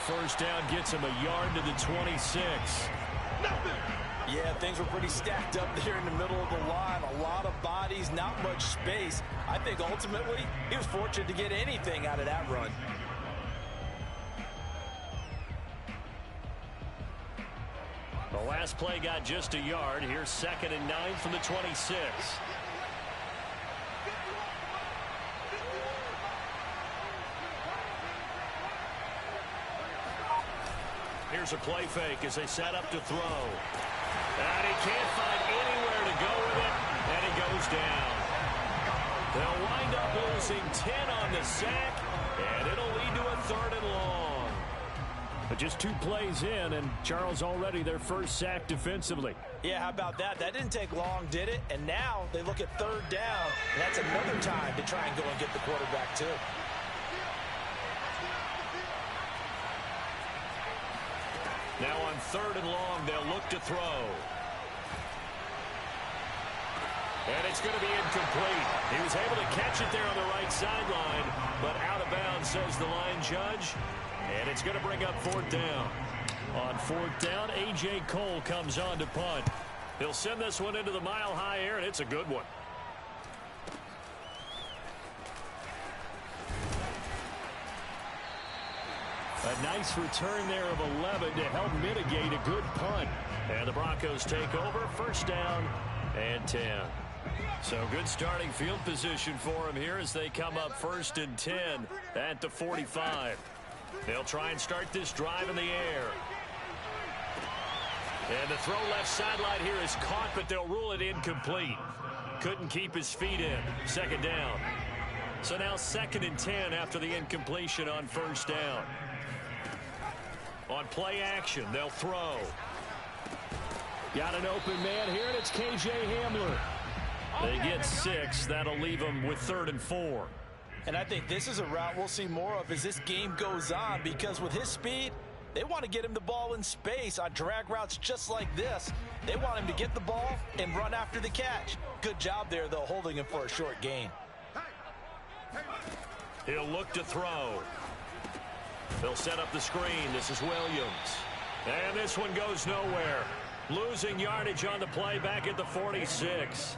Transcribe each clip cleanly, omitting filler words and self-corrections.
first down gets him a yard to the 26. Yeah, things were pretty stacked up there in the middle of the line. A lot of bodies, not much space. I think ultimately he was fortunate to get anything out of that run. The last play got just a yard. Here's 2nd and 9 from the 26. Here's a play fake as they set up to throw. And he can't find anywhere to go with it, and he goes down. They'll wind up losing 10 on the sack, and it'll lead to a 3rd and long. But just 2 plays in, and Charles already their first sack defensively. Yeah, how about that? That didn't take long, did it? And now they look at 3rd down, and that's another time to try and go and get the quarterback, too. Now on 3rd and long, they'll look to throw. And it's going to be incomplete. He was able to catch it there on the right sideline, but out of bounds, says the line judge. And it's going to bring up 4th down. On 4th down, A.J. Cole comes on to punt. He'll send this one into the mile-high air, and it's a good one. A nice return there of 11 to help mitigate a good punt. And the Broncos take over, 1st down and 10. So good starting field position for them here as they come up 1st and 10 at the 45. They'll try and start this drive in the air. And the throw left sideline here is caught, but they'll rule it incomplete. Couldn't keep his feet in. 2nd down. So now 2nd and 10 after the incompletion on 1st down. On play action, they'll throw. Got an open man here, and it's K.J. Hamler. They get 6. That'll leave them with 3rd and 4. And I think this is a route we'll see more of as this game goes on, because with his speed, they want to get him the ball in space on drag routes just like this. They want him to get the ball and run after the catch. Good job there, though, holding him for a short gain. He'll look to throw. They'll set up the screen. This is Williams. And this one goes nowhere. Losing yardage on the play back at the 46.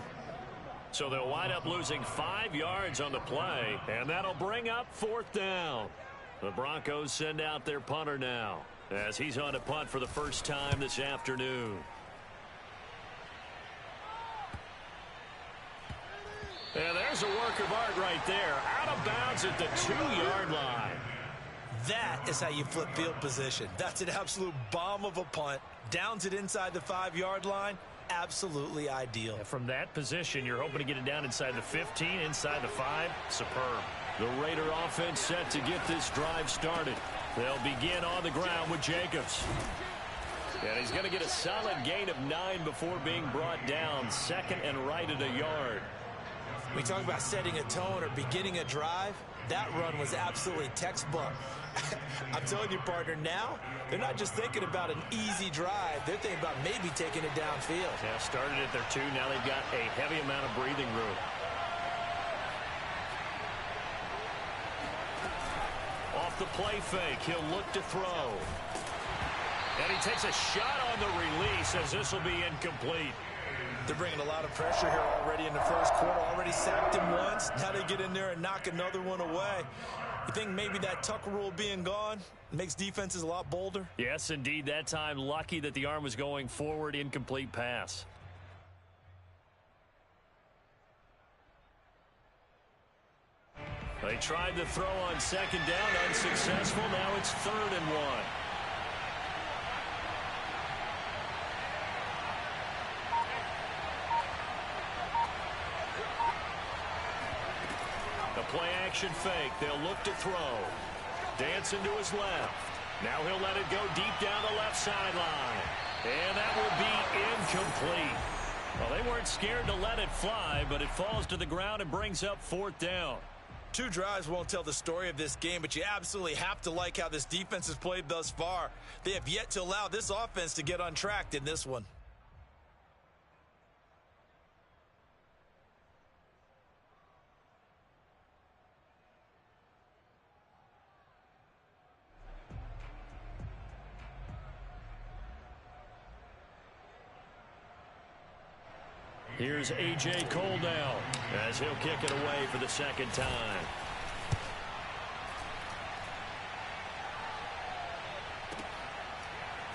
So they'll wind up losing 5 yards on the play, and that'll bring up 4th down. The Broncos send out their punter now as he's on a punt for the first time this afternoon. And there's a work of art right there. Out of bounds at the 2-yard line. That is how you flip field position. That's an absolute bomb of a punt. Downs it inside the 5-yard line. Absolutely ideal. From that position, you're hoping to get it down inside the 15, inside the 5. Superb. The Raider offense set to get this drive started. They'll begin on the ground with Jacobs. And he's going to get a solid gain of 9 before being brought down. 2nd and right at a yard. We talk about setting a tone or beginning a drive. That run was absolutely textbook. I'm telling you, partner, now they're not just thinking about an easy drive. They're thinking about maybe taking it downfield. Yeah, started at their 2. Now they've got a heavy amount of breathing room. Off the play fake, he'll look to throw. And he takes a shot on the release as this will be incomplete. They're bringing a lot of pressure here already in the first quarter. Already sacked him once. Now they get in there and knock another one away. You think maybe that Tucker rule being gone makes defenses a lot bolder? Yes, indeed. That time, lucky that the arm was going forward. Incomplete pass. They tried to throw on 2nd down. Unsuccessful. Now it's 3rd and 1. Play action fake. They'll look to throw. Dancing to his left. Now he'll let it go deep down the left sideline. And that will be incomplete. Well, they weren't scared to let it fly, but it falls to the ground and brings up 4th down. 2 drives won't tell the story of this game, but you absolutely have to like how this defense has played thus far. They have yet to allow this offense to get untracked in this one. Here's A.J. Cole now as he'll kick it away for the second time.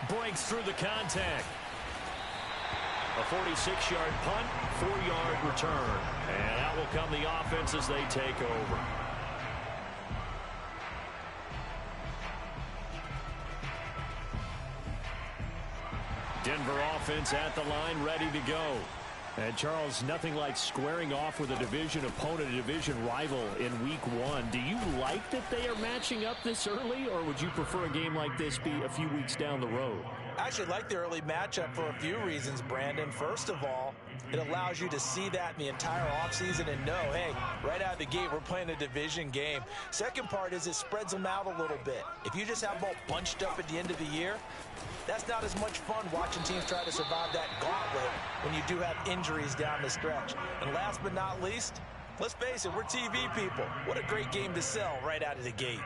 Breaks through the contact. A 46-yard punt, 4-yard return. And out will come the offense as they take over. Denver offense at the line, ready to go. And Charles, nothing like squaring off with a division opponent, a division rival in week one. Do you like that they are matching up this early, or would you prefer a game like this be a few weeks down the road? I actually like the early matchup for a few reasons, Brandon. First of all, it allows you to see that in the entire offseason and know, hey, right out of the gate, we're playing a division game. Second part is it spreads them out a little bit. If you just have them all bunched up at the end of the year, that's not as much fun watching teams try to survive that gauntlet when you do have injuries down the stretch. And last but not least, let's face it, we're TV people. What a great game to sell right out of the gate.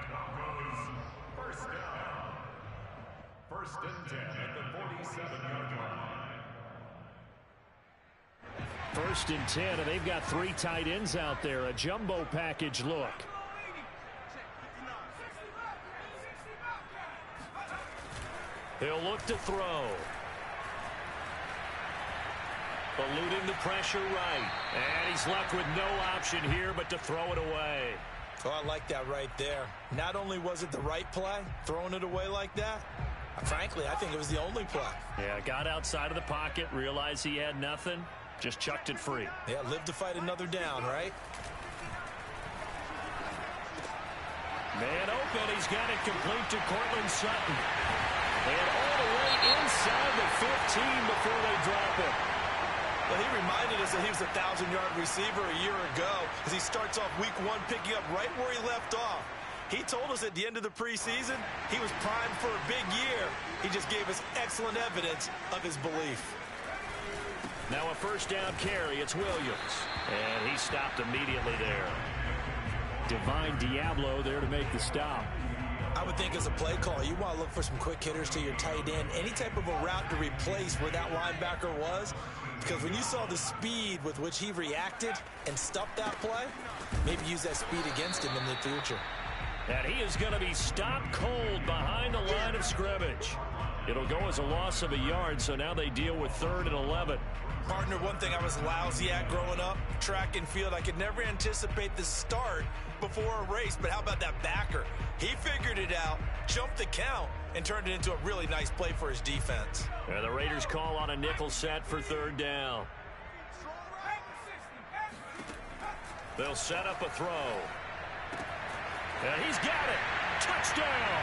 First and 10 at the 47-yard line. First and 10, and they've got 3 tight ends out there. A jumbo package look. He'll look to throw. Eluding the pressure right. And he's left with no option here but to throw it away. Oh, I like that right there. Not only was it the right play, throwing it away like that, frankly, I think it was the only play. Yeah, got outside of the pocket, realized he had nothing, just chucked it free. Yeah, live to fight another down, right? Man open, he's got it complete to Courtland Sutton. And all the way inside the 15 before they drop it. Well, he reminded us that he was a 1,000-yard receiver a year ago as he starts off week one picking up right where he left off. He told us at the end of the preseason he was primed for a big year. He just gave us excellent evidence of his belief. Now a first down carry. It's Williams. And he stopped immediately there. Divine Diablo there to make the stop. I would think as a play caller, you want to look for some quick hitters to your tight end. Any type of a route to replace where that linebacker was. Because when you saw the speed with which he reacted and stopped that play, maybe use that speed against him in the future. And he is going to be stopped cold behind the line of scrimmage. It'll go as a loss of a yard, so now they deal with 3rd and 11. Partner, one thing I was lousy at growing up, track and field, I could never anticipate the start before a race, but how about that backer? He figured it out, jumped the count, and turned it into a really nice play for his defense. And the Raiders call on a nickel set for 3rd down. They'll set up a throw. And he's got it. Touchdown.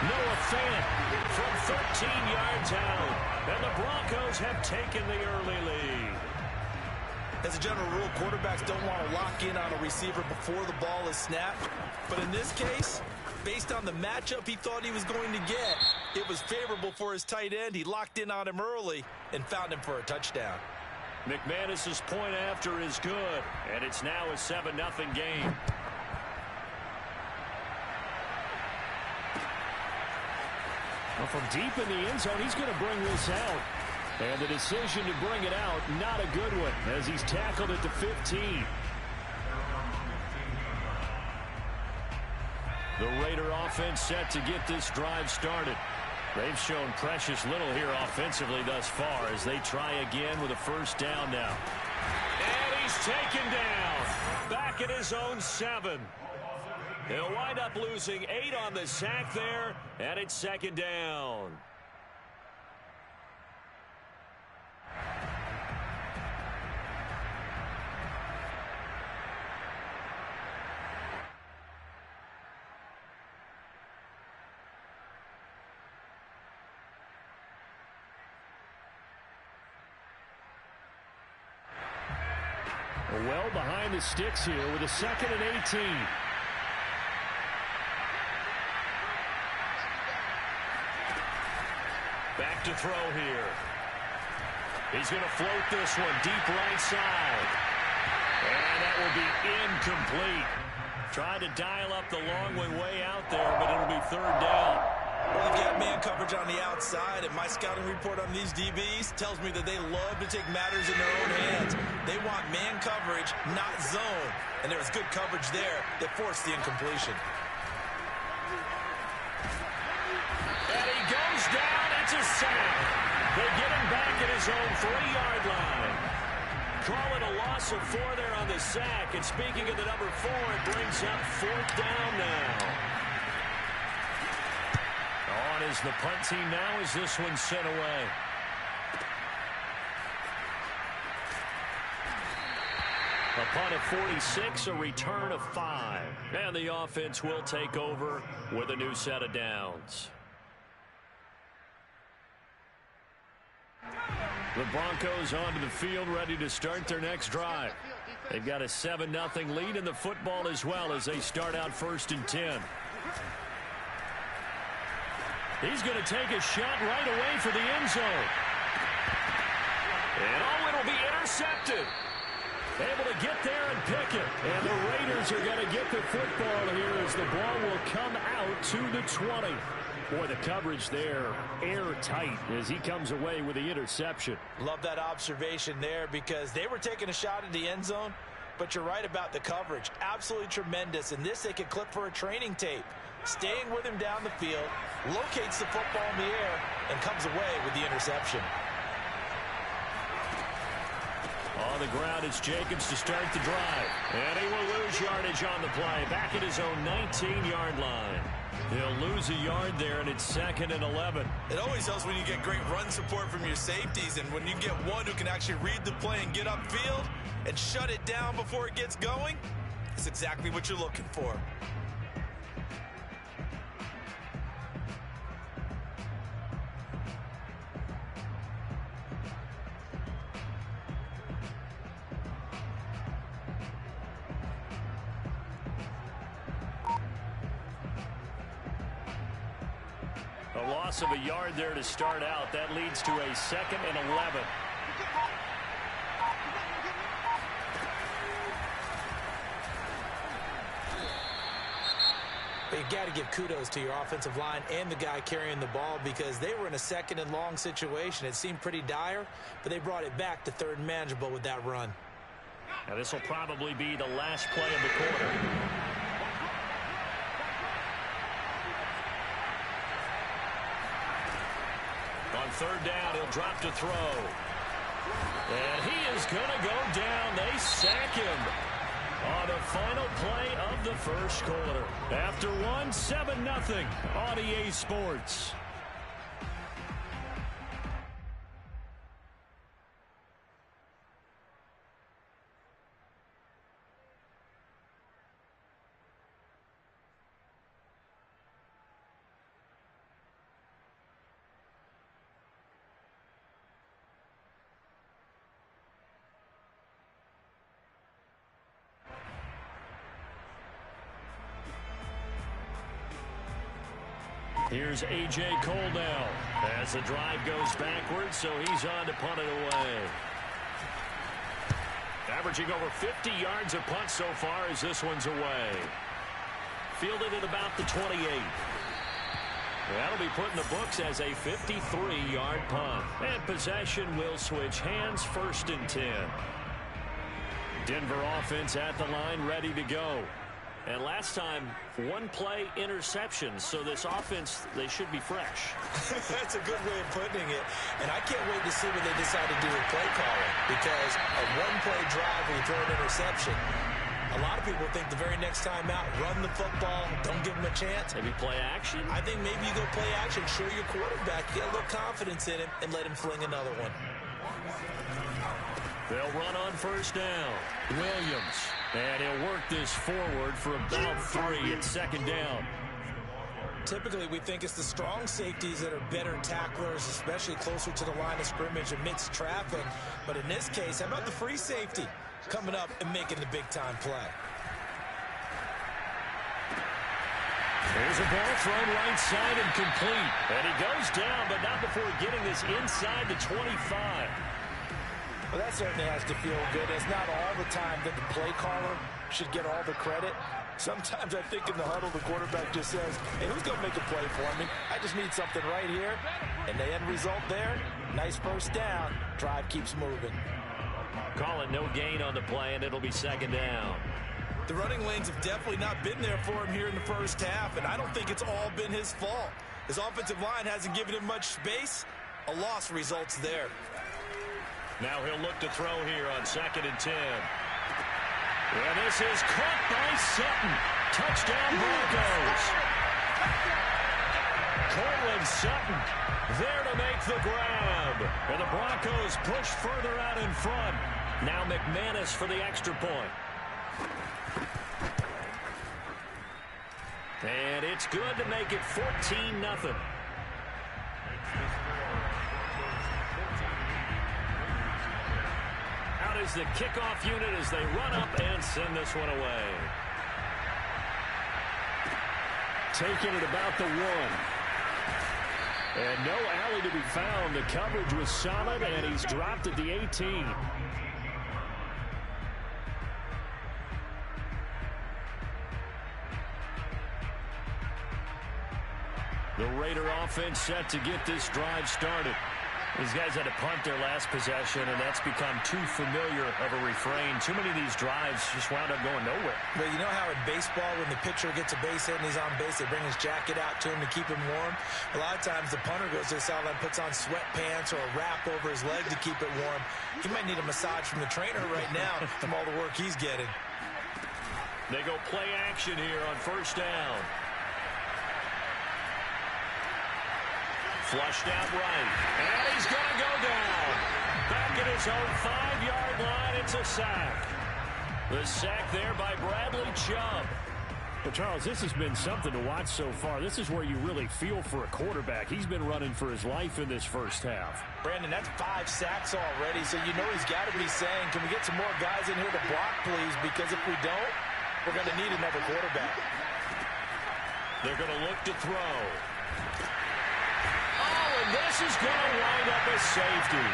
Noah Fant from 13 yards out. And the Broncos have taken the early lead. As a general rule, quarterbacks don't want to lock in on a receiver before the ball is snapped. But in this case, based on the matchup he thought he was going to get, it was favorable for his tight end. He locked in on him early and found him for a touchdown. McManus's point after is good. And it's now a 7-0 game. Well, from deep in the end zone, he's going to bring this out. And the decision to bring it out, not a good one, as he's tackled at the 15. The Raider offense set to get this drive started. They've shown precious little here offensively thus far as they try again with a first down now. And he's taken down. Back at his own 7. He'll wind up losing 8 on the sack there, and it's 2nd down. Well behind the sticks here with a 2nd and 18. Back to throw here. He's going to float this one deep right side. And that will be incomplete. Tried to dial up the long one way out there, but it'll be 3rd down. Well, they've got man coverage on the outside, and my scouting report on these DBs tells me that they love to take matters in their own hands. They want man coverage, not zone. And there was good coverage there that forced the incompletion. And he goes down. It's a sack. They get him back at his own 3-yard line. Call it a loss of 4 there on the sack. And speaking of the number 4, it brings up 4th down now. On is the punt team now as this one's sent away. A punt of 46, a return of 5. And the offense will take over with a new set of downs. The Broncos onto the field, ready to start their next drive. They've got a 7-0 lead in the football as well as they start out 1st and 10. He's going to take a shot right away for the end zone. And it'll be intercepted. Able to get there and pick it. And the Raiders are going to get the football here as the ball will come out to the 20. Boy, the coverage there, airtight as he comes away with the interception. Love that observation there because they were taking a shot at the end zone, but you're right about the coverage. Absolutely tremendous. And this they could clip for a training tape. Staying with him down the field, locates the football in the air, and comes away with the interception. On the ground, it's Jacobs to start the drive. And he will lose yardage on the play. Back at his own 19-yard line. He'll lose a yard there, and it's 2nd and 11. It always helps when you get great run support from your safeties, and when you get one who can actually read the play and get upfield and shut it down before it gets going, it's exactly what you're looking for. A loss of a yard there to start out. That leads to a 2nd and 11. But you got to give kudos to your offensive line and the guy carrying the ball because they were in a 2nd and long situation. It seemed pretty dire, but they brought it back to 3rd and manageable with that run. Now this will probably be the last play of the quarter. On 3rd down, he'll drop to throw. And he is going to go down. They sack him on the final play of the 1st quarter. After 7-0 on EA Sports. Here's A.J. Cole now as the drive goes backwards, so he's on to punt it away. Averaging over 50 yards a punt so far as this one's away. Fielded at about the 28. That'll be put in the books as a 53-yard punt. And possession will switch hands, 1st and 10. Denver offense at the line, ready to go. And last time, 1-play interception. So this offense, they should be fresh. That's a good way of putting it. And I can't wait to see what they decide to do with play calling. Because a 1-play drive where you throw an interception, a lot of people think the very next time out, run the football, don't give them a chance. Maybe play action? I think maybe you go play action, show your quarterback, get a little confidence in him, and let him fling another one. They'll run on 1st down. Williams. And he'll work this forward for about 3 at 2nd down. Typically, we think it's the strong safeties that are better tacklers, especially closer to the line of scrimmage amidst traffic. But in this case, how about the free safety coming up and making the big-time play? There's a ball thrown right side and complete. And he goes down, but not before getting this inside the 25. Well, that certainly has to feel good. It's not all the time that the play caller should get all the credit. Sometimes I think in the huddle, the quarterback just says, hey, who's going to make a play for me? I just need something right here. And the end result there, nice first down. Drive keeps moving. Call it no gain on the play, and it'll be second down. The running lanes have definitely not been there for him here in the first half, and I don't think it's all been his fault. His offensive line hasn't given him much space. A loss results there. Now he'll look to throw here on 2nd and 10. And this is caught by Sutton. Touchdown Broncos. Cortland Sutton there to make the grab. And the Broncos push further out in front. Now McManus for the extra point. And it's good to make it 14-0. Out is the kickoff unit as they run up and send this one away. Taking it about the 1. And no alley to be found. The coverage was solid, and he's dropped at the 18. The Raider offense set to get this drive started. These guys had to punt their last possession, and that's become too familiar of a refrain. Too many of these drives just wound up going nowhere. But you know how in baseball, when the pitcher gets a base hit and he's on base, they bring his jacket out to him to keep him warm? A lot of times the punter goes to the sideline, puts on sweatpants or a wrap over his leg to keep it warm. He might need a massage from the trainer right now from all the work he's getting. They go play action here on first down. Flushed out right. And he's going to go down. Back at his own 5-yard line, it's a sack. The sack there by Bradley Chubb. But, Charles, this has been something to watch so far. This is where you really feel for a quarterback. He's been running for his life in this first half. Brandon, that's 5 sacks already, so you know he's got to be saying, can we get some more guys in here to block, please? Because if we don't, we're going to need another quarterback. They're going to look to throw. This is going to wind up as safety.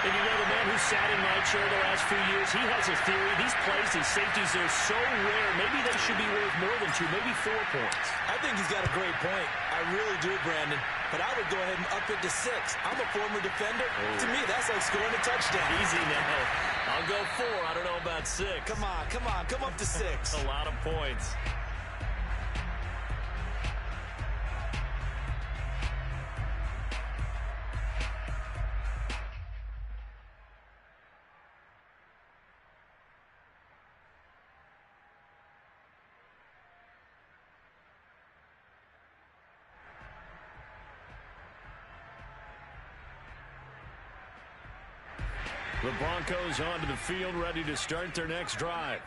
And you know, the man who sat in my chair the last few years, he has a theory. These plays, these safeties, they're so rare. Maybe they should be worth more than 2, maybe 4 points. I think he's got a great point. I really do, Brandon. But I would go ahead and up it to 6. I'm a former defender. Oh. To me, that's like scoring a touchdown. Easy now. I'll go 4. I don't know about 6. Come on. Come up to 6. A lot of points. The Broncos onto the field, ready to start their next drive.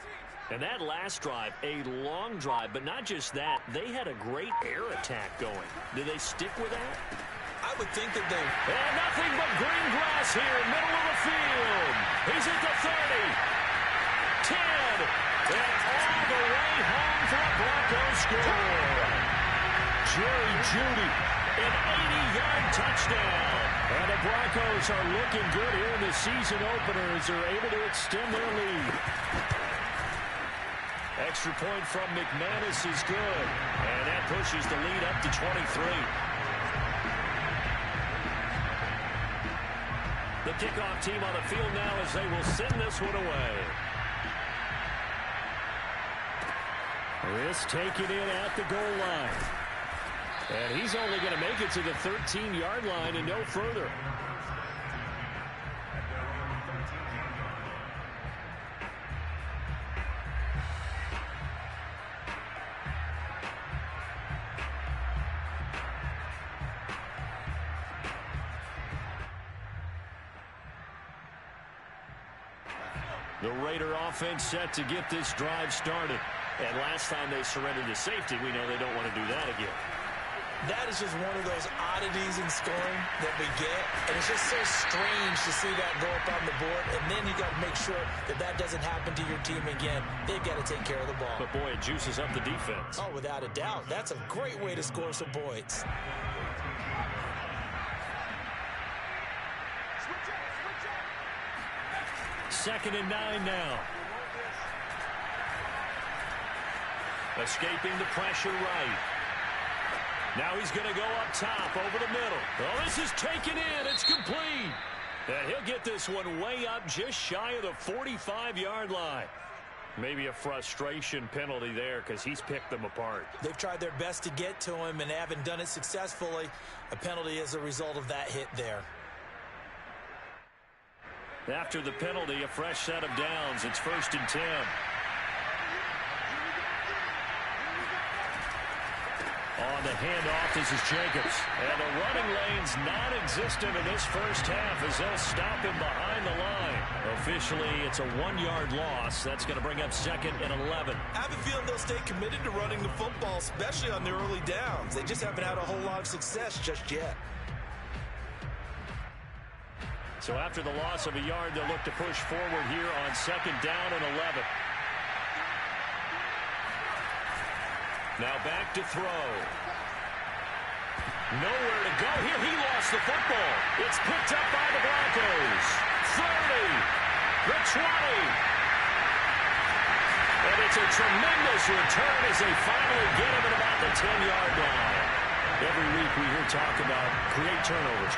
And that last drive, a long drive, but not just that. They had a great air attack going. Did they stick with that? I would think that they... And nothing but green grass here, middle of the field. He's at the 30. 10. And all the way home for a Broncos score. Jerry Jeudy, an 80-yard touchdown. And the Broncos are looking good here in the season opener as they're able to extend their lead. Extra point from McManus is good. And that pushes the lead up to 23. The kickoff team on the field now as they will send this one away. This taken in at the goal line. And he's only going to make it to the 13-yard line and no further. The Raider offense set to get this drive started. And last time they surrendered to safety, we know they don't want to do that again. That is just one of those oddities in scoring that we get. And it's just so strange to see that go up on the board. And then you got to make sure that that doesn't happen to your team again. They've got to take care of the ball. But, boy, it juices up the defense. Oh, without a doubt. That's a great way to score some points. 2nd and 9 now. Escaping the pressure right. Now he's going to go up top over the middle. Oh, this is taken in. It's complete. And he'll get this one way up just shy of the 45-yard line. Maybe a frustration penalty there because he's picked them apart. They've tried their best to get to him and haven't done it successfully. A penalty as a result of that hit there. After the penalty, a fresh set of downs. It's 1st and 10. On the handoff, this is Jacobs. And the running lane's non-existent in this first half as they'll stop him behind the line. Officially, it's a 1-yard loss. That's going to bring up 2nd and 11. I have a feeling they'll stay committed to running the football, especially on the early downs. They just haven't had a whole lot of success just yet. So after the loss of a yard, they'll look to push forward here on 2nd down and 11. Now back to throw. Nowhere to go here. He lost the football. It's picked up by the Broncos. 30. The 20. And it's a tremendous return as they finally get him at about the 10-yard line. Every week we hear talk about create turnovers.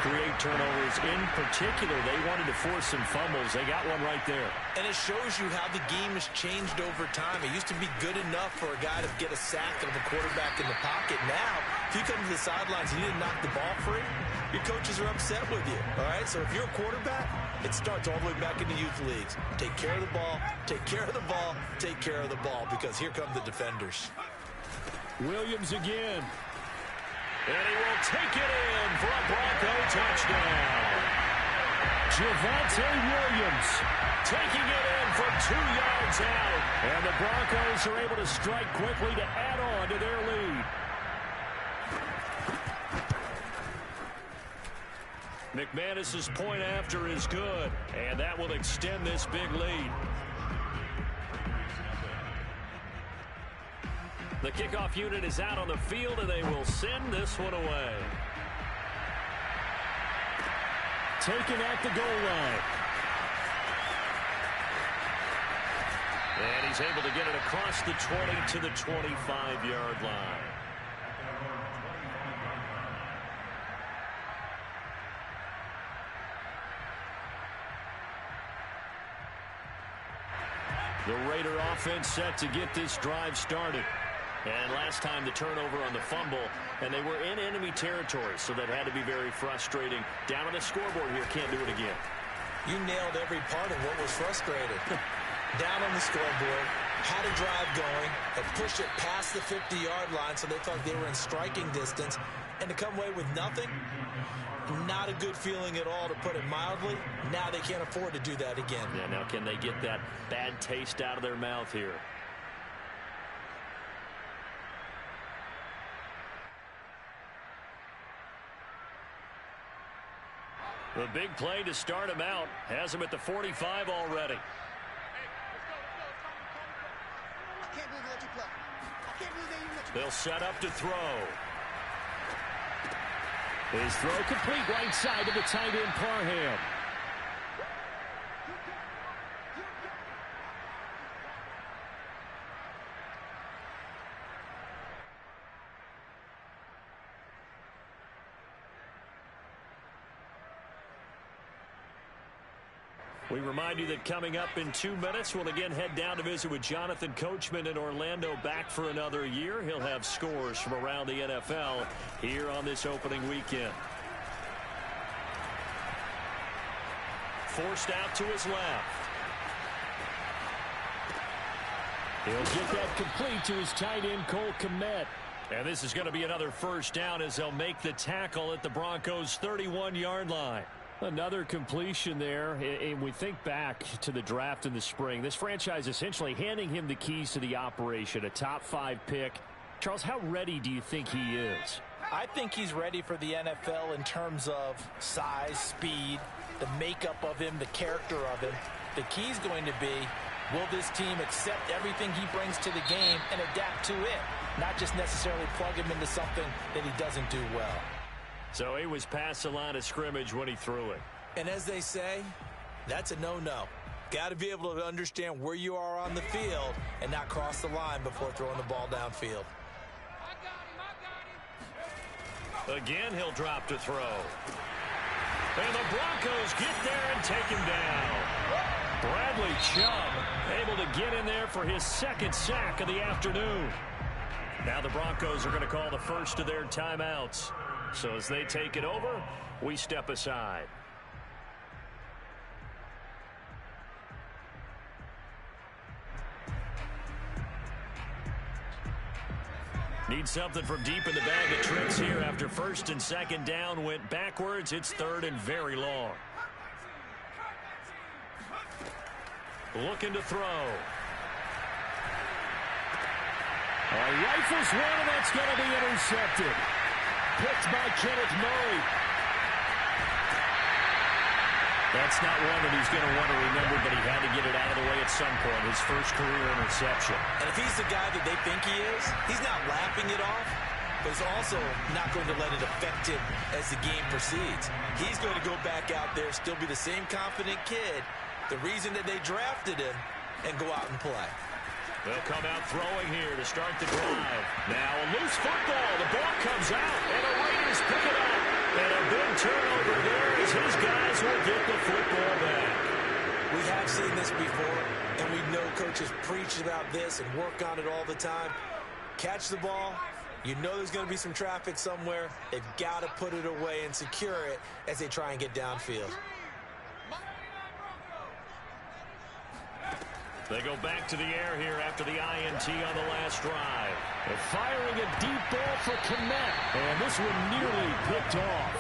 In particular, they wanted to force some fumbles. They got one right there. And it shows you how the game has changed over time. It used to be good enough for a guy to get a sack of a quarterback in the pocket. Now, if you come to the sidelines and you didn't knock the ball free, your coaches are upset with you. All right, so if you're a quarterback, it starts all the way back in the youth leagues. Take care of the ball, take care of the ball, take care of the ball, because here come the defenders. Williams again. And he will take it in for a Bronco touchdown. Javonte Williams taking it in from 2 yards out. And the Broncos are able to strike quickly to add on to their lead. McManus's point after is good. And that will extend this big lead. The kickoff unit is out on the field, and they will send this one away. Taken at the goal line. And he's able to get it across the 20 to the 25-yard line. The Raider offense set to get this drive started. And last time the turnover on the fumble, and they were in enemy territory, so that had to be very frustrating. Down on the scoreboard here, can't do it again. You nailed every part of what was frustrating. Down on the scoreboard, had a drive going, had pushed it past the 50-yard line, so they thought they were in striking distance, and to come away with nothing, not a good feeling at all, to put it mildly. Now they can't afford to do that again. Yeah, now can they get that bad taste out of their mouth here? The big play to start him out has him at the 45 already. They'll set up to throw. His throw complete right side to the tight end Parham. We remind you that coming up in 2 minutes, we'll again head down to visit with Jonathan Coachman in Orlando, back for another year. He'll have scores from around the NFL here on this opening weekend. Forced out to his left. He'll get that complete to his tight end, Cole Kmet. And this is going to be another first down as they'll make the tackle at the Broncos' 31-yard line. Another completion there, and we think back to the draft in the spring. This franchise essentially handing him the keys to the operation, a top 5 pick. Charles, how ready do you think he is? I think he's ready for the NFL in terms of size, speed, the makeup of him, the character of him. The key's going to be, will this team accept everything he brings to the game and adapt to it, not just necessarily plug him into something that he doesn't do well. So he was past the line of scrimmage when he threw it. And as they say, that's a no-no. Got to be able to understand where you are on the field and not cross the line before throwing the ball downfield. Again, he'll drop to throw. And the Broncos get there and take him down. Bradley Chubb able to get in there for his second sack of the afternoon. Now the Broncos are going to call the first of their timeouts. So as they take it over, we step aside. Need something from deep in the bag of tricks here after first and second down went backwards. It's third and very long. Looking to throw. Rifles one, and that's going to be intercepted. Picked by Kenneth Murray. That's not one that he's going to want to remember, but he had to get it out of the way at some point. His first career interception. And if he's the guy that they think he is, he's not laughing it off, but he's also not going to let it affect him as the game proceeds. He's going to go back out there, still be the same confident kid, the reason that they drafted him, and go out and play. They'll come out throwing here to start the drive. Now a loose football. The ball comes out, and the Raiders pick it up. And a big turnover there as his guys will get the football back. We have seen this before, and we know coaches preach about this and work on it all the time. Catch the ball. You know there's going to be some traffic somewhere. They've got to put it away and secure it as they try and get downfield. They go back to the air here after the INT on the last drive. They're firing a deep ball for Kmet. And this one nearly picked off.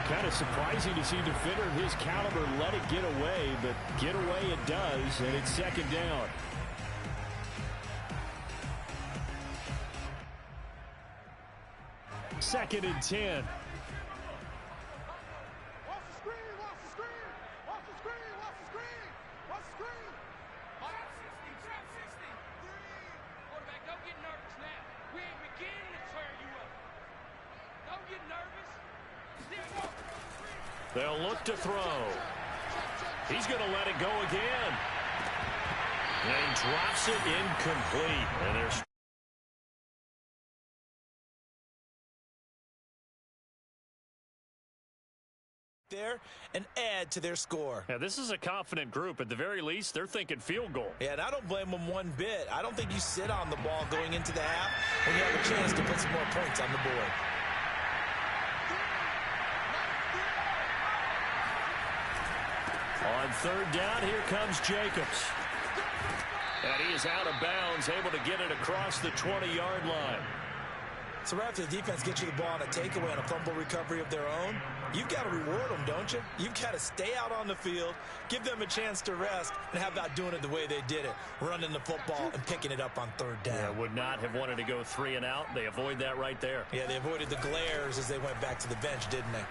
Kind of surprising to see a defender of his caliber let it get away, but get away it does, and it's second down. Second and 10. They'll look to throw. He's going to let it go again. And he drops it incomplete. And there's there and add to their score. Yeah, this is a confident group. At the very least, they're thinking field goal. Yeah, and I don't blame them one bit. I don't think you sit on the ball going into the half when you have a chance to put some more points on the board. On third down, here comes Jacobs. And he is out of bounds, able to get it across the 20-yard line. So right after the defense gets you the ball on a takeaway and a fumble recovery of their own, you've got to reward them, don't you? You've got to stay out on the field, give them a chance to rest, and how about doing it the way they did it, running the football and picking it up on third down. Yeah, would not have wanted to go 3 and out. They avoid that right there. Yeah, they avoided the glares as they went back to the bench, didn't they?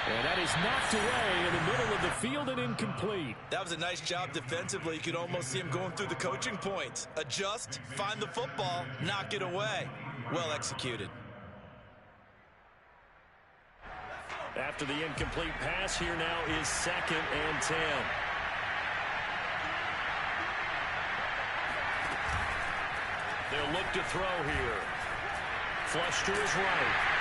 And that is knocked away in the middle of the field and incomplete. That was a nice job defensively. You could almost see him going through the coaching points. Adjust, find the football, knock it away. Well executed. After the incomplete pass, here now is second and 10. They'll look to throw here. Flush to his right.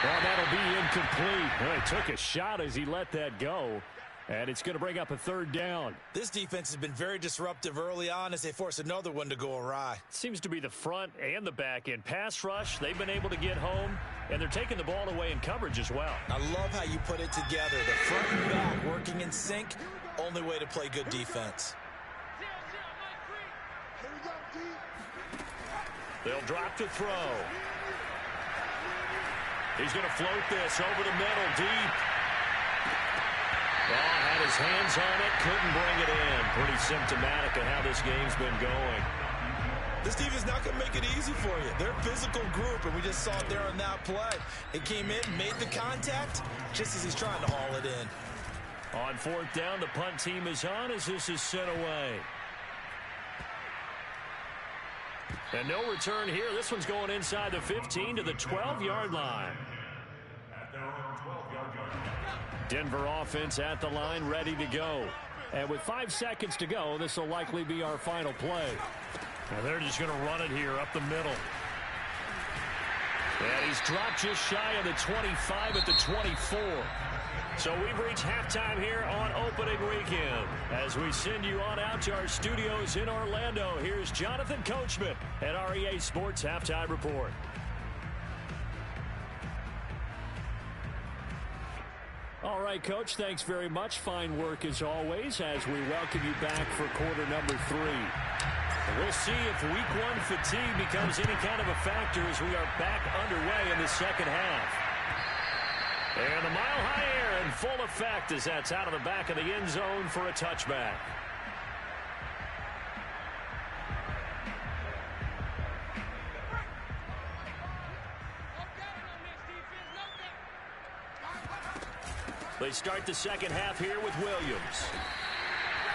Well, that'll be incomplete. Well, he took a shot as he let that go, and it's going to bring up a third down. This defense has been very disruptive early on as they force another one to go awry. Seems to be the front and the back end. Pass rush, they've been able to get home, and they're taking the ball away in coverage as well. I love how you put it together. The front and back working in sync, only way to play good defense. They'll drop to throw. He's going to float this over the middle, deep. Oh, had his hands on it, couldn't bring it in. Pretty symptomatic of how this game's been going. This defense is not going to make it easy for you. They're a physical group, and we just saw it there on that play. It came in, made the contact, just as he's trying to haul it in. On fourth down, the punt team is on as this is sent away. And no return here. This one's going inside the 15 to the 12-yard line. At their own 12-yard line. Denver offense at the line, ready to go. And with 5 seconds to go, this will likely be our final play. And they're just going to run it here up the middle. And he's dropped just shy of the 25 at the 24. So we've reached halftime here on opening weekend. As we send you on out to our studios in Orlando, here's Jonathan Coachman at REA Sports Halftime Report. All right, Coach, thanks very much. Fine work as always as we welcome you back for quarter number 3. We'll see if week 1 fatigue becomes any kind of a factor as we are back underway in the second half. And the Mile High Air in full effect as that's out of the back of the end zone for a touchback. They start the second half here with Williams.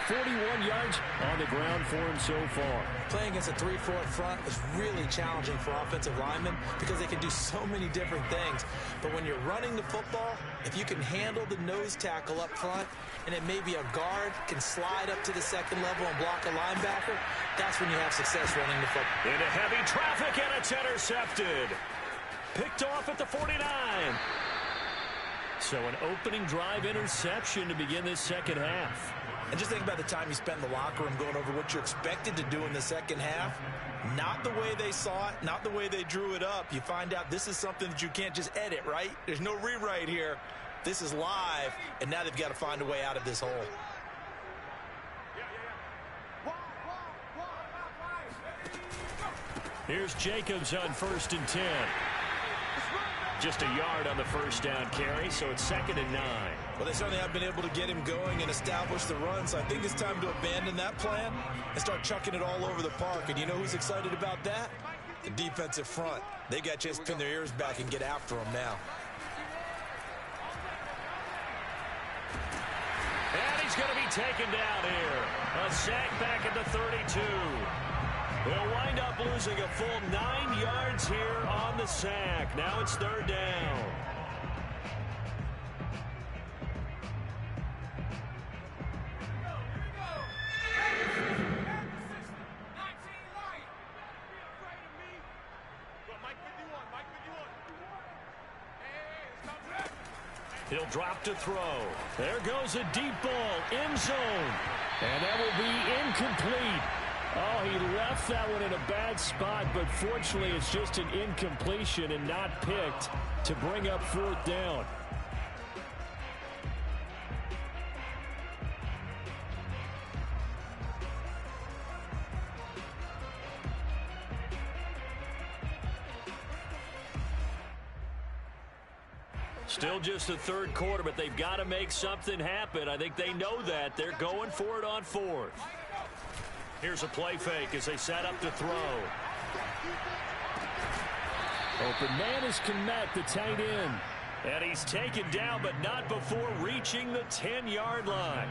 41 yards on the ground for him so far. Playing against a 3-4 front is really challenging for offensive linemen because they can do so many different things. But when you're running the football, if you can handle the nose tackle up front, and it may be a guard can slide up to the second level and block a linebacker, that's when you have success running the football. Into heavy traffic, and it's intercepted. Picked off at the 49. So an opening drive interception to begin this second half. And just think about the time you spend in the locker room going over what you're expected to do in the second half. Not the way they saw it, not the way they drew it up. You find out this is something that you can't just edit, right? There's no rewrite here. This is live, and now they've got to find a way out of this hole. Here's Jacobs on 1st and 10. Just a yard on the first down carry, so it's 2nd and 9. Well, they certainly have been able to get him going and establish the run, so I think it's time to abandon that plan and start chucking it all over the park. And you know who's excited about that? The defensive front. They got a chance to pin their ears back and get after him now. And he's going to be taken down here. A sack back at the 32. They'll wind up losing a full 9 yards here on the sack. Now it's 3rd down. He'll drop to throw. There goes a deep ball, end zone. And that will be incomplete. Oh, he left that one in a bad spot, but fortunately it's just an incompletion and not picked to bring up 4th down. Still just the 3rd quarter, but they've got to make something happen. I think they know that. They're going for it on 4th. Here's a play fake as they set up to throw. Open man is Kmet, the tight end. And he's taken down, but not before reaching the 10-yard line.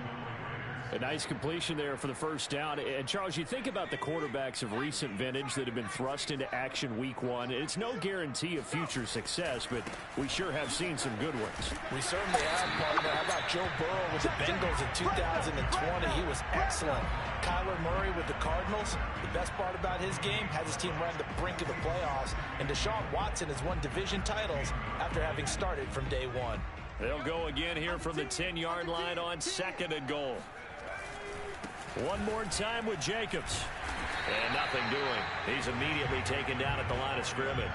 A nice completion there for the first down. And, Charles, you think about the quarterbacks of recent vintage that have been thrust into action week 1. It's no guarantee of future success, but we sure have seen some good ones. We certainly have, partner. How about Joe Burrow with the Bengals in 2020? He was excellent. Kyler Murray with the Cardinals. The best part about his game has his team right on the brink of the playoffs. And Deshaun Watson has won division titles after having started from day 1. They'll go again here from the 10-yard line on 2nd and goal. One more time with Jacobs. And nothing doing. He's immediately taken down at the line of scrimmage.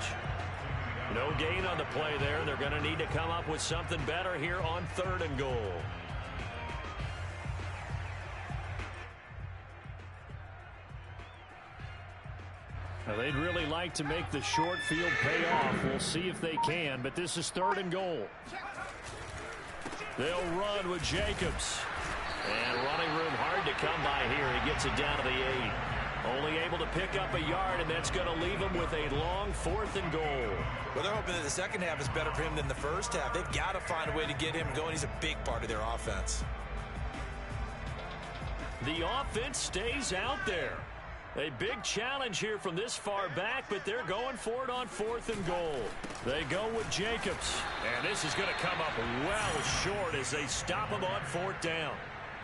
No gain on the play there. They're going to need to come up with something better here on 3rd and goal. Now, they'd really like to make the short field pay off. We'll see if they can, but this is 3rd and goal. They'll run with Jacobs. And running room hard to come by here. He gets it down to the 8. Only able to pick up a yard, and that's going to leave him with a long 4th and goal. Well, they're hoping that the second half is better for him than the first half. They've got to find a way to get him going. He's a big part of their offense. The offense stays out there. A big challenge here from this far back, but they're going for it on 4th and goal. They go with Jacobs. And this is going to come up well short as they stop him on 4th down.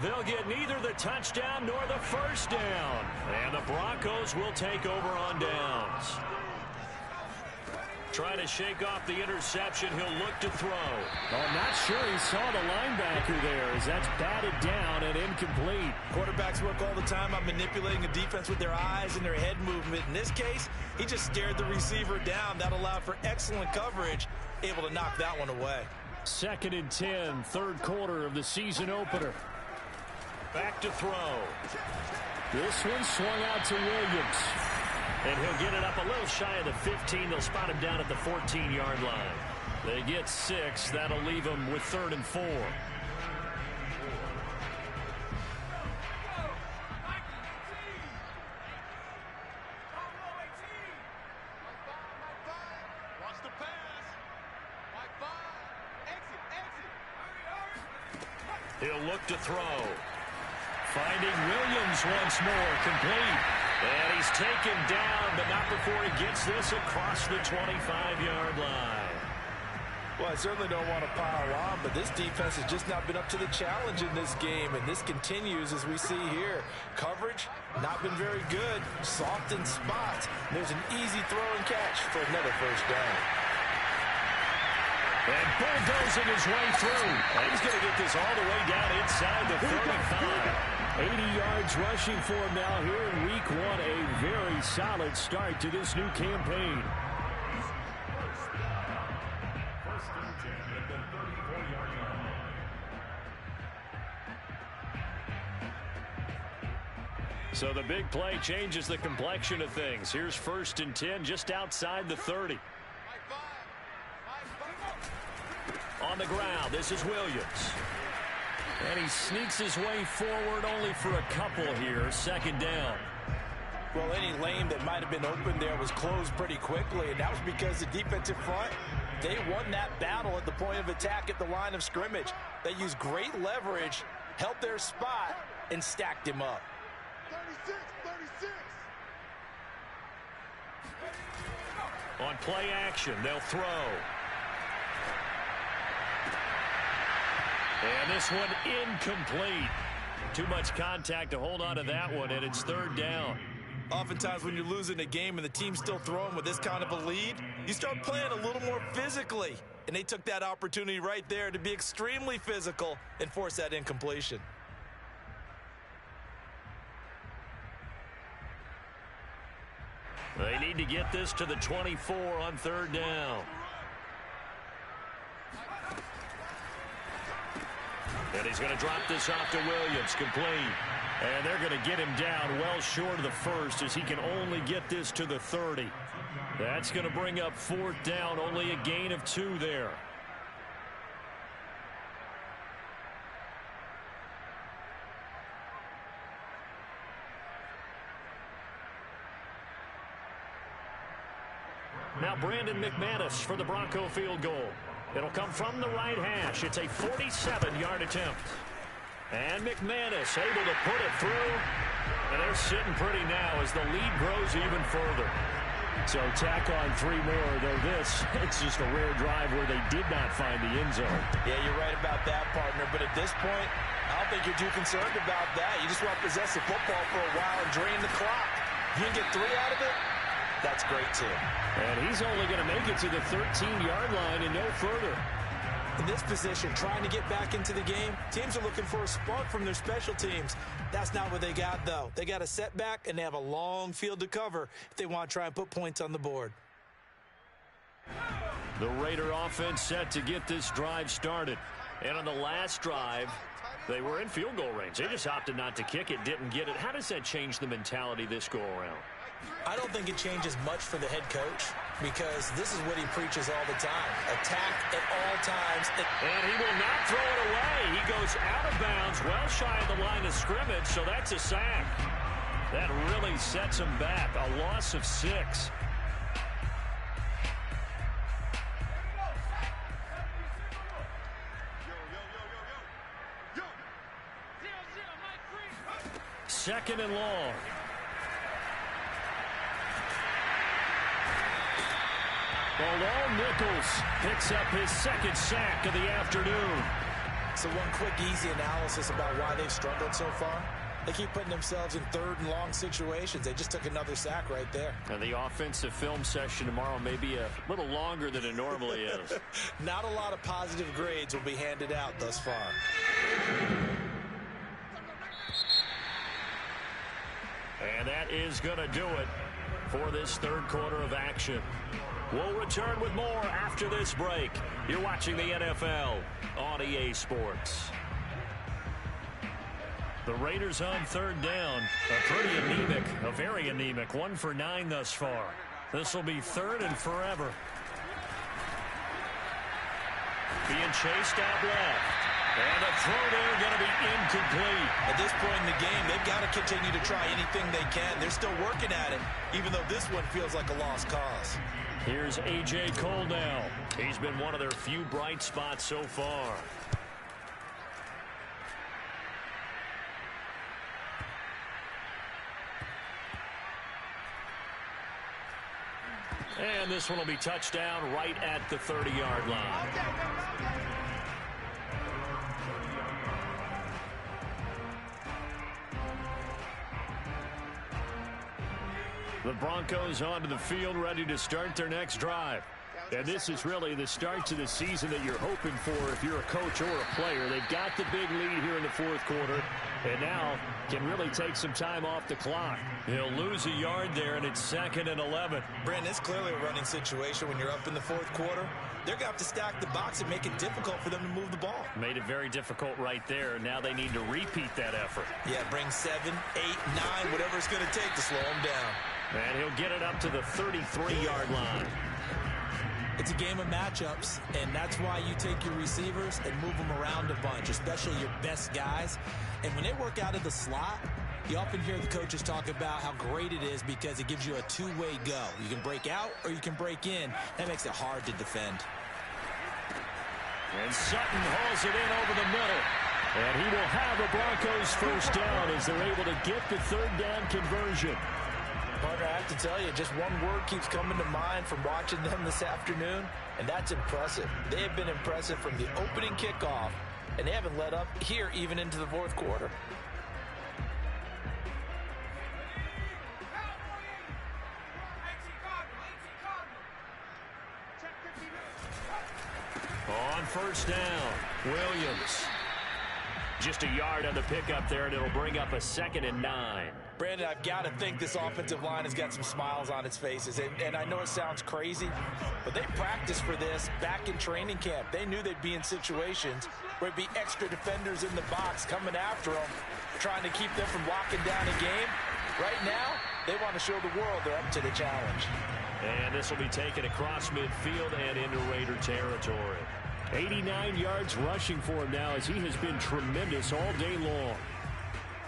They'll get neither the touchdown nor the first down. And the Broncos will take over on downs. Trying to shake off the interception. He'll look to throw. Oh, I'm not sure he saw the linebacker there as that's batted down and incomplete. Quarterbacks work all the time on manipulating a defense with their eyes and their head movement. In this case, he just stared the receiver down. That allowed for excellent coverage, able to knock that one away. 2nd and 10, 3rd quarter of the season opener. Back to throw. This one swung out to Williams. And he'll get it up a little shy of the 15. They'll spot him down at the 14-yard line. They get 6. That'll leave them with 3rd and 4. He'll look to throw. Finding Williams once more, complete. And he's taken down, but not before he gets this across the 25-yard line. Well, I certainly don't want to pile on, but this defense has just not been up to the challenge in this game, and this continues as we see here. Coverage, not been very good. Soft in spots. There's an easy throw and catch for another first down. And bulldozing his way through. And he's going to get this all the way down inside the 35. 80 yards rushing for him now here in week 1. A very solid start to this new campaign. First and 10 at the 34-yard line. So the big play changes the complexion of things. Here's 1st and 10 just outside the 30. On the ground, this is Williams. And he sneaks his way forward only for a couple here. 2nd down. Well, any lane that might have been open there was closed pretty quickly, and that was because the defensive front, they won that battle at the point of attack at the line of scrimmage. They used great leverage, held their spot, and stacked him up. 36. On play action, they'll throw. And this one incomplete. Too much contact to hold on to that one, and it's 3rd down. Oftentimes when you're losing a game and the team's still throwing with this kind of a lead, you start playing a little more physically. And they took that opportunity right there to be extremely physical and force that incompletion. They need to get this to the 24 on 3rd down. And he's going to drop this off to Williams, complete. And they're going to get him down well short of the 1st as he can only get this to the 30. That's going to bring up 4th down, only a gain of 2 there. Now Brandon McManus for the Bronco field goal. It'll come from the right hash. It's a 47-yard attempt. And McManus able to put it through. And they're sitting pretty now as the lead grows even further. So tack on 3 more, though it's just a rare drive where they did not find the end zone. Yeah, you're right about that, partner. But at this point, I don't think you're too concerned about that. You just want to possess the football for a while and drain the clock. If you can get 3 out of it, that's great, too. And he's only going to make it to the 13-yard line and no further. In this position, trying to get back into the game, teams are looking for a spark from their special teams. That's not what they got, though. They got a setback, and they have a long field to cover if they want to try and put points on the board. The Raider offense set to get this drive started. And on the last drive, they were in field goal range. They just opted not to kick it, didn't get it. How does that change the mentality this go-around? I don't think it changes much for the head coach because this is what he preaches all the time. Attack at all times. And he will not throw it away. He goes out of bounds, well shy of the line of scrimmage, so that's a sack. That really sets him back. A loss of 6. Second and long. Bilal Nichols picks up his second sack of the afternoon. So one quick, easy analysis about why they've struggled so far. They keep putting themselves in third and long situations. They just took another sack right there. And the offensive film session tomorrow may be a little longer than it normally is. Not a lot of positive grades will be handed out thus far. And that is going to do it for this third quarter of action. We'll return with more after this break. You're watching the NFL on EA Sports. The Raiders on third down. A very anemic. 1 for 9 thus far. This will be third and forever. Being chased out left. And the throw there going to be incomplete. At this point in the game, they've got to continue to try anything they can. They're still working at it, even though this one feels like a lost cause. Here's A.J. Cole now. He's been one of their few bright spots so far. And this one will be touchdown right at the 30-yard line. The Broncos onto the field, ready to start their next drive. And this is really the start to the season that you're hoping for if you're a coach or a player. They've got the big lead here in the fourth quarter, and now can really take some time off the clock. He'll lose a yard there, and it's 2nd and 11. Brandon, it's clearly a running situation when you're up in the fourth quarter. They're going to have to stack the box and make it difficult for them to move the ball. Made it very difficult right there. Now they need to repeat that effort. Yeah, bring 7, 8, 9, whatever it's going to take to slow them down. And he'll get it up to the 33-yard line. It's a game of matchups, and that's why you take your receivers and move them around a bunch, especially your best guys. And when they work out of the slot, you often hear the coaches talk about how great it is because it gives you a two-way go. You can break out or you can break in. That makes it hard to defend. And Sutton hauls it in over the middle. And he will have the Broncos first down as they're able to get the third down conversion. Partner, I have to tell you, just one word keeps coming to mind from watching them this afternoon, and that's impressive. They have been impressive from the opening kickoff, and they haven't let up here even into the fourth quarter. On first down, Williams. Just a yard on the pickup there, and it'll bring up a 2nd and 9. Brandon, I've got to think this offensive line has got some smiles on its faces. And I know it sounds crazy, but they practiced for this back in training camp. They knew they'd be in situations where it'd be extra defenders in the box coming after them, trying to keep them from locking down a game. Right now, they want to show the world they're up to the challenge. And this will be taken across midfield and into Raider territory. 89 yards rushing for him now as he has been tremendous all day long.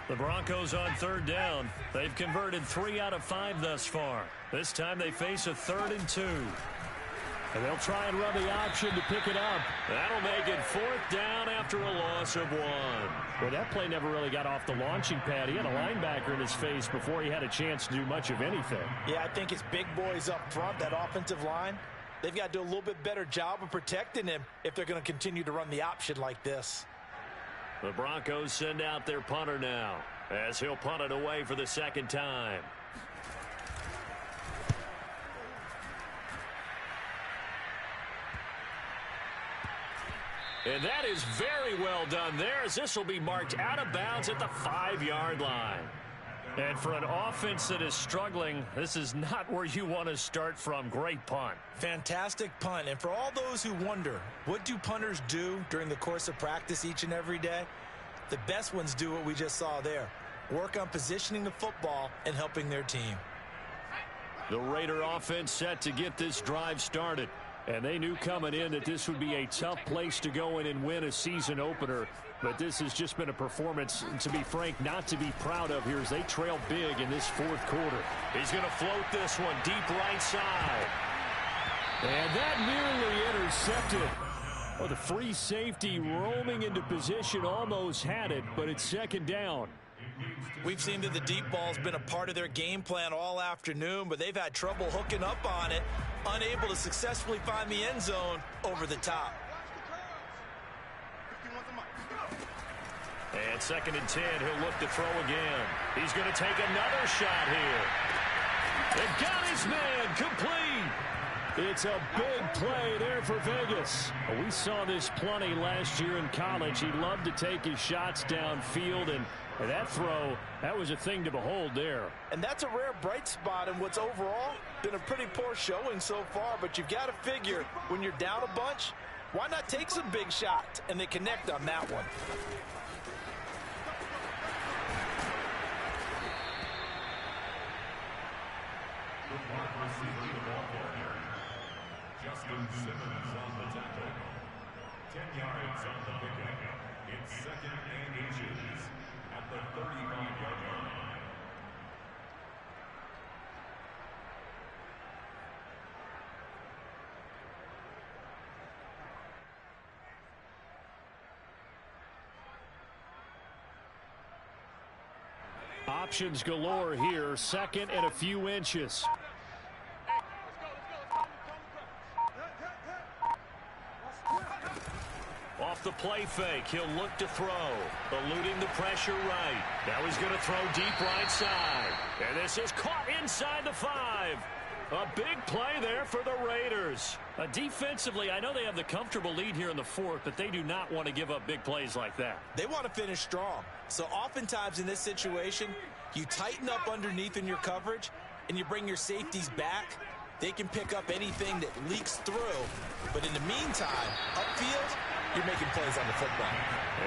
The Broncos on third down. They've converted 3 out of 5 thus far. This time they face a 3rd and 2. And they'll try and run the option to pick it up. That'll make it 4th down after a loss of 1. Well, that play never really got off the launching pad. He had a linebacker in his face before he had a chance to do much of anything. Yeah, I think it's big boys up front, that offensive line. They've got to do a little bit better job of protecting him if they're going to continue to run the option like this. The Broncos send out their punter now as he'll punt it away for the 2nd time. And that is very well done there as this will be marked out of bounds at the 5-yard line. And for an offense that is struggling, this is not where you want to start from. Great punt. Fantastic punt. And for all those who wonder, what do punters do during the course of practice each and every day? The best ones do what we just saw there. Work on positioning the football and helping their team. The Raider offense set to get this drive started. And they knew coming in that this would be a tough place to go in and win a season opener. But this has just been a performance, to be frank, not to be proud of here as they trail big in this fourth quarter. He's going to float this one deep right side. And that nearly intercepted. Oh, the free safety roaming into position almost had it, but it's 2nd down. We've seen that the deep ball's been a part of their game plan all afternoon, but they've had trouble hooking up on it, unable to successfully find the end zone over the top. And 2nd and 10, he'll look to throw again. He's going to take another shot here. They've got his man complete. It's a big play there for Vegas. We saw this plenty last year in college. He loved to take his shots downfield, and that throw, that was a thing to behold there. And that's a rare bright spot in what's overall been a pretty poor showing so far, but you've got to figure when you're down a bunch, why not take some big shots? And they connect on that one. Justin Simmons on the tackle. 10 yards on the pickup. It's 2nd and inches at the 35-yard line. Options galore here. 2nd and a few inches. Off the play fake, he'll look to throw. Eluding the pressure right. Now he's going to throw deep right side. And this is caught inside the 5. A big play there for the Raiders. Defensively, I know they have the comfortable lead here in the 4th, but they do not want to give up big plays like that. They want to finish strong. So oftentimes in this situation, you tighten up underneath in your coverage, and you bring your safeties back. They can pick up anything that leaks through. But in the meantime, upfield, you're making plays on the football.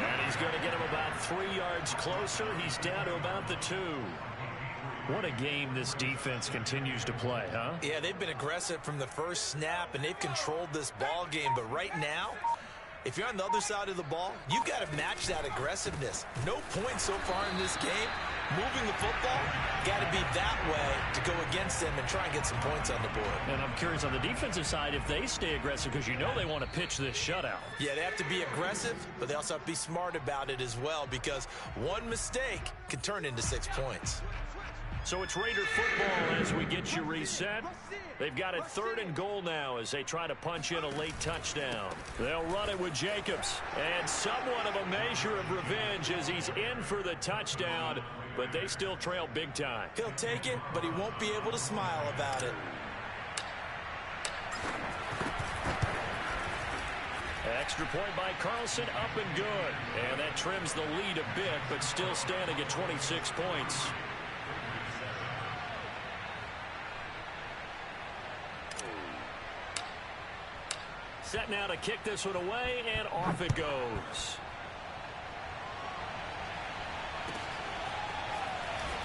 And he's going to get him about 3 yards closer. He's down to about the 2. What a game this defense continues to play, huh? Yeah, they've been aggressive from the first snap, and they've controlled this ball game. But right now, if you're on the other side of the ball, you've got to match that aggressiveness. No points so far in this game. Moving the football, got to be that way to go against them and try and get some points on the board. And I'm curious on the defensive side if they stay aggressive, because you know they want to pitch this shutout. Yeah, they have to be aggressive, but they also have to be smart about it as well, because one mistake can turn into 6 points. So it's Raider football as we get you reset. They've got it 3rd and goal now as they try to punch in a late touchdown. They'll run it with Jacobs. And somewhat of a measure of revenge as he's in for the touchdown, but they still trail big time. He'll take it, but he won't be able to smile about it. Extra point by Carlson, up and good. And that trims the lead a bit, but still standing at 26 points. Set now to kick this one away, and off it goes.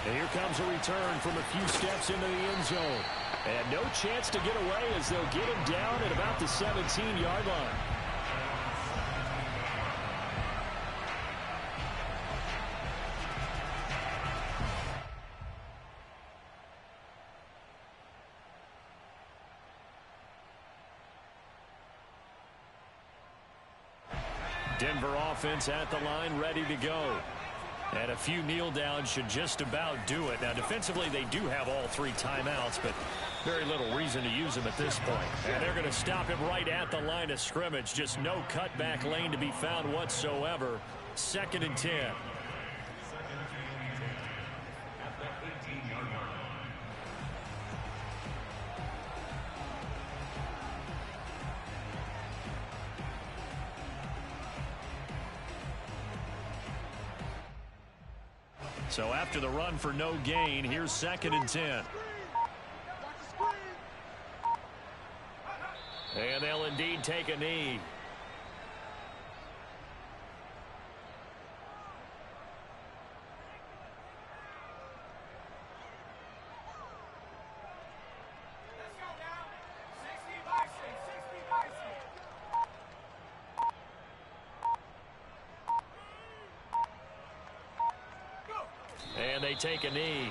And here comes a return from a few steps into the end zone. And no chance to get away as they'll get him down at about the 17-yard line. Denver offense at the line, ready to go. And a few kneel downs should just about do it. Now, defensively, they do have all 3 timeouts, but very little reason to use them at this point. And they're going to stop him right at the line of scrimmage. Just no cutback lane to be found whatsoever. 2nd and 10. So after the run for no gain, here's 2nd and 10. And they'll indeed take a knee. And they take a knee.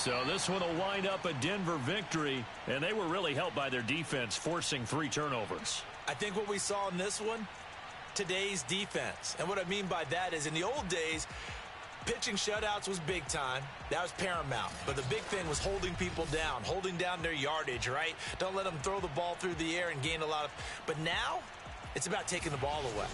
So this one will wind up a Denver victory, and they were really helped by their defense, forcing 3 turnovers. I think what we saw in this one, today's defense. And what I mean by that is in the old days, pitching shutouts was big time. That was paramount. But the big thing was holding people down, holding down their yardage, right? Don't let them throw the ball through the air and gain a lot of... But now, it's about taking the ball away.